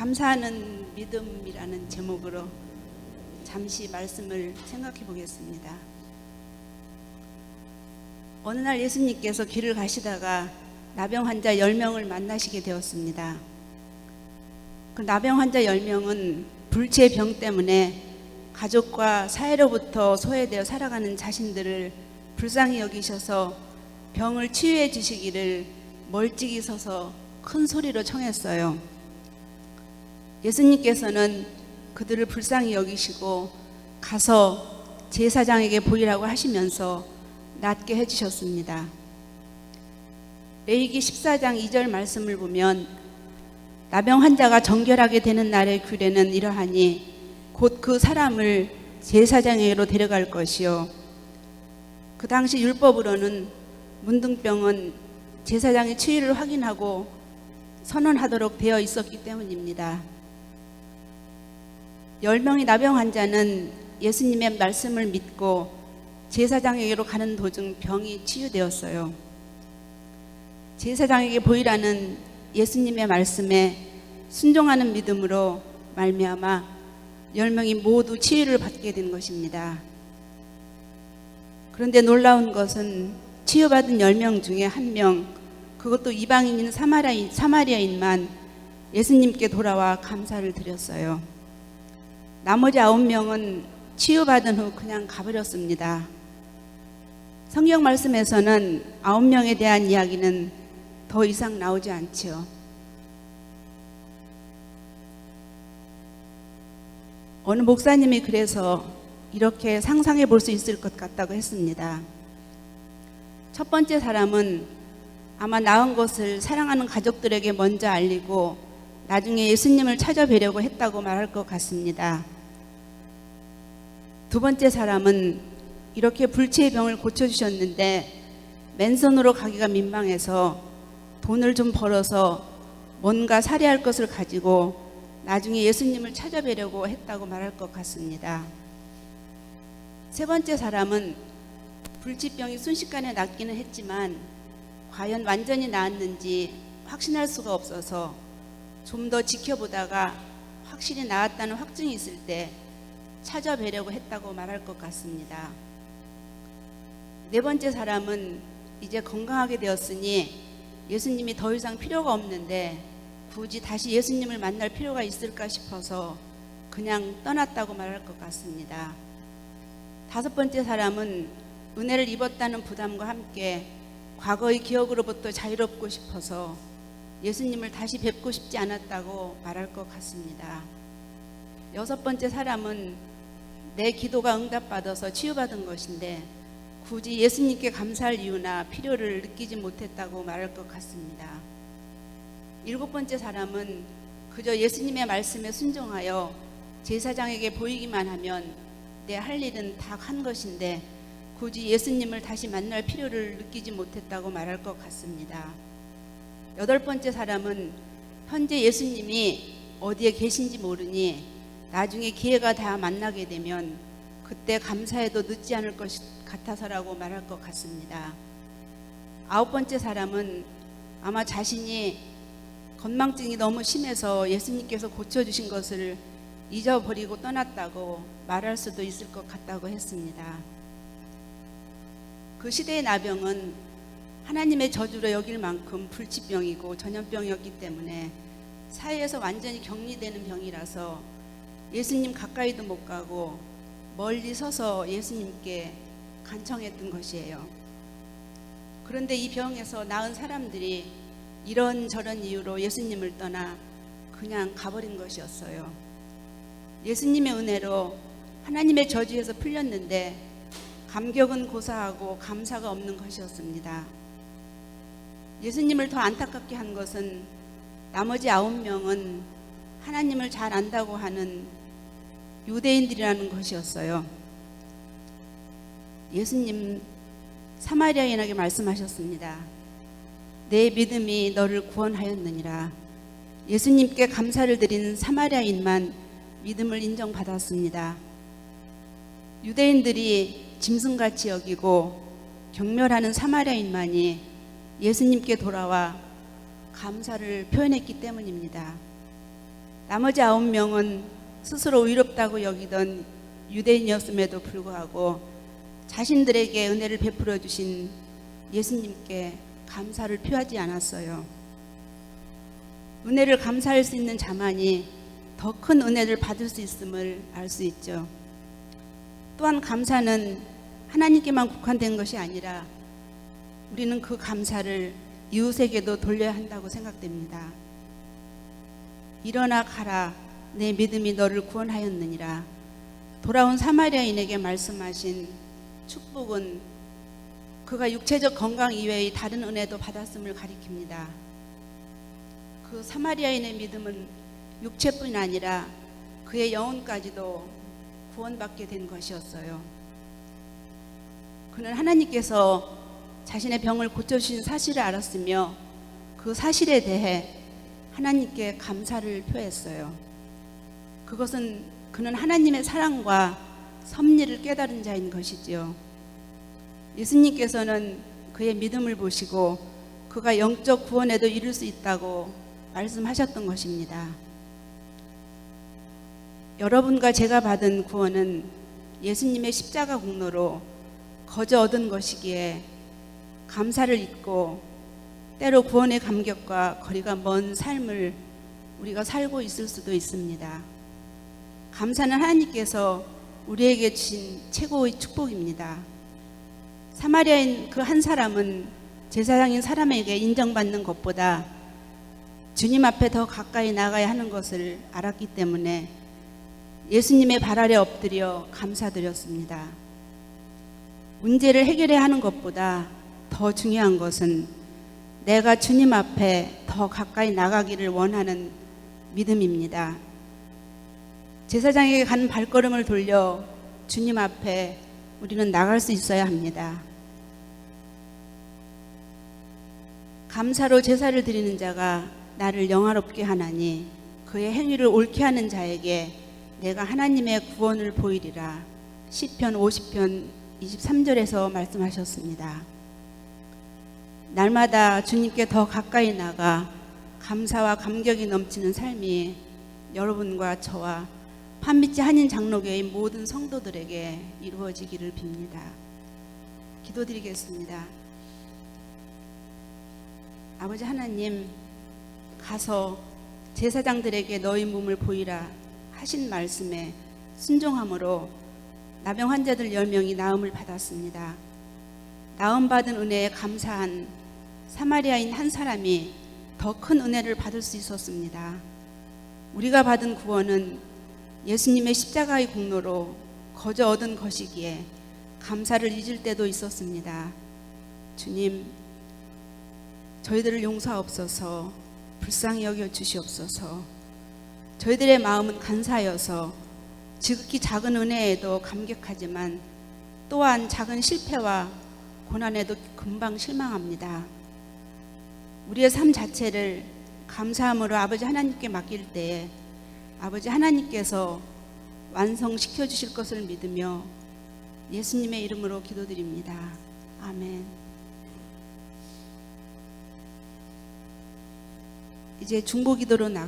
감사하는 믿음이라는 제목으로 잠시 말씀을 생각해 보겠습니다. 어느 날 예수님께서 길을 가시다가 나병 환자 10명을 만나시게 되었습니다. 그 나병 환자 10명은 불치의 병 때문에 가족과 사회로부터 소외되어 살아가는 자신들을 불쌍히 여기셔서 병을 치유해 주시기를 멀찍이 서서 큰 소리로 청했어요. 예수님께서는 그들을 불쌍히 여기시고 가서 제사장에게 보이라고 하시면서 낫게 해주셨습니다. 레위기 14장 2절 말씀을 보면 나병 환자가 정결하게 되는 날의 규례는 이러하니 곧 그 사람을 제사장에게로 데려갈 것이요. 그 당시 율법으로는 문둥병은 제사장의 치유를 확인하고 선언하도록 되어 있었기 때문입니다. 10명의 나병 환자는 예수님의 말씀을 믿고 제사장에게로 가는 도중 병이 치유되었어요. 제사장에게 보이라는 예수님의 말씀에 순종하는 믿음으로 말미암아 10명이 모두 치유를 받게 된 것입니다. 그런데 놀라운 것은 치유받은 10명 중에 1명, 그것도 이방인인 사마리아인만 예수님께 돌아와 감사를 드렸어요. 나머지 9명은 치유받은 후 그냥 가버렸습니다. 성경 말씀에서는 9명에 대한 이야기는 더 이상 나오지 않지요. 어느 목사님이 그래서 이렇게 상상해 볼 수 있을 것 같다고 했습니다. 첫 번째 사람은 아마 나은 것을 사랑하는 가족들에게 먼저 알리고 나중에 예수님을 찾아뵈려고 했다고 말할 것 같습니다. 두 번째 사람은 이렇게 불치의 병을 고쳐주셨는데 맨손으로 가기가 민망해서 돈을 좀 벌어서 뭔가 살해할 것을 가지고 나중에 예수님을 찾아뵈려고 했다고 말할 것 같습니다. 세 번째 사람은 불치병이 순식간에 낫기는 했지만 과연 완전히 나았는지 확신할 수가 없어서 좀 더 지켜보다가 확실히 나았다는 확증이 있을 때 찾아뵈려고 했다고 말할 것 같습니다. 네 번째 사람은 이제 건강하게 되었으니 예수님이 더 이상 필요가 없는데 굳이 다시 예수님을 만날 필요가 있을까 싶어서 그냥 떠났다고 말할 것 같습니다. 다섯 번째 사람은 은혜를 입었다는 부담과 함께 과거의 기억으로부터 자유롭고 싶어서 예수님을 다시 뵙고 싶지 않았다고 말할 것 같습니다. 여섯 번째 사람은 내 기도가 응답받아서 치유받은 것인데 굳이 예수님께 감사할 이유나 필요를 느끼지 못했다고 말할 것 같습니다. 일곱 번째 사람은 그저 예수님의 말씀에 순종하여 제사장에게 보이기만 하면 내 할 일은 다 한 것인데 굳이 예수님을 다시 만날 필요를 느끼지 못했다고 말할 것 같습니다. 여덟 번째 사람은 현재 예수님이 어디에 계신지 모르니 나중에 기회가 다 만나게 되면 그때 감사해도 늦지 않을 것 같아서라고 말할 것 같습니다. 아홉 번째 사람은 아마 자신이 건망증이 너무 심해서 예수님께서 고쳐주신 것을 잊어버리고 떠났다고 말할 수도 있을 것 같다고 했습니다. 그 시대의 나병은 하나님의 저주로 여길 만큼 불치병이고 전염병이었기 때문에 사회에서 완전히 격리되는 병이라서 예수님 가까이도 못 가고 멀리 서서 예수님께 간청했던 것이에요. 그런데 이 병에서 나은 사람들이 이런저런 이유로 예수님을 떠나 그냥 가버린 것이었어요. 예수님의 은혜로 하나님의 저주에서 풀렸는데 감격은 고사하고 감사가 없는 것이었습니다. 예수님을 더 안타깝게 한 것은 나머지 9명은 하나님을 잘 안다고 하는 유대인들이라는 것이었어요. 예수님 사마리아인에게 말씀하셨습니다. 내 믿음이 너를 구원하였느니라. 예수님께 감사를 드린 사마리아인만 믿음을 인정받았습니다. 유대인들이 짐승같이 여기고 경멸하는 사마리아인만이 예수님께 돌아와 감사를 표현했기 때문입니다. 나머지 9명은 스스로 의롭다고 여기던 유대인이었음에도 불구하고 자신들에게 은혜를 베풀어 주신 예수님께 감사를 표하지 않았어요. 은혜를 감사할 수 있는 자만이 더 큰 은혜를 받을 수 있음을 알 수 있죠. 또한 감사는 하나님께만 국한된 것이 아니라 우리는 그 감사를 이웃에게도 돌려야 한다고 생각됩니다. 일어나 가라, 내 믿음이 너를 구원하였느니라. 돌아온 사마리아인에게 말씀하신 축복은 그가 육체적 건강 이외의 다른 은혜도 받았음을 가리킵니다. 그 사마리아인의 믿음은 육체뿐 아니라 그의 영혼까지도 구원받게 된 것이었어요. 그는 하나님께서 자신의 병을 고쳐주신 사실을 알았으며 그 사실에 대해 하나님께 감사를 표했어요. 그것은 그는 하나님의 사랑과 섭리를 깨달은 자인 것이지요. 예수님께서는 그의 믿음을 보시고 그가 영적 구원에도 이를 수 있다고 말씀하셨던 것입니다. 여러분과 제가 받은 구원은 예수님의 십자가 공로로 거저 얻은 것이기에 감사를 잊고 때로 구원의 감격과 거리가 먼 삶을 우리가 살고 있을 수도 있습니다. 감사는 하나님께서 우리에게 주신 최고의 축복입니다. 사마리아인 그 한 사람은 제사장인 사람에게 인정받는 것보다 주님 앞에 더 가까이 나가야 하는 것을 알았기 때문에 예수님의 발 아래 엎드려 감사드렸습니다. 문제를 해결해야 하는 것보다 더 중요한 것은 내가 주님 앞에 더 가까이 나가기를 원하는 믿음입니다. 제사장에게 가는 발걸음을 돌려 주님 앞에 우리는 나갈 수 있어야 합니다. 감사로 제사를 드리는 자가 나를 영화롭게 하나니 그의 행위를 옳게 하는 자에게 내가 하나님의 구원을 보이리라. 시편 50편 23절에서 말씀하셨습니다. 날마다 주님께 더 가까이 나가 감사와 감격이 넘치는 삶이 여러분과 저와 판미치 한인 장로교의 모든 성도들에게 이루어지기를 빕니다. 기도드리겠습니다. 아버지 하나님, 가서 제사장들에게 너희 몸을 보이라 하신 말씀에 순종함으로 나병 환자들 10명이 나음을 받았습니다. 나음받은 은혜에 감사한 사마리아인 한 사람이 더 큰 은혜를 받을 수 있었습니다. 우리가 받은 구원은 예수님의 십자가의 공로로 거저 얻은 것이기에 감사를 잊을 때도 있었습니다. 주님, 저희들을 용서하옵소서. 불쌍히 여겨 주시옵소서. 저희들의 마음은 간사여서 지극히 작은 은혜에도 감격하지만 또한 작은 실패와 고난에도 금방 실망합니다. 우리의 삶 자체를 감사함으로 아버지 하나님께 맡길 때에 아버지 하나님께서 완성시켜 주실 것을 믿으며 예수님의 이름으로 기도드립니다. 아멘. 이제 중보기도로 나가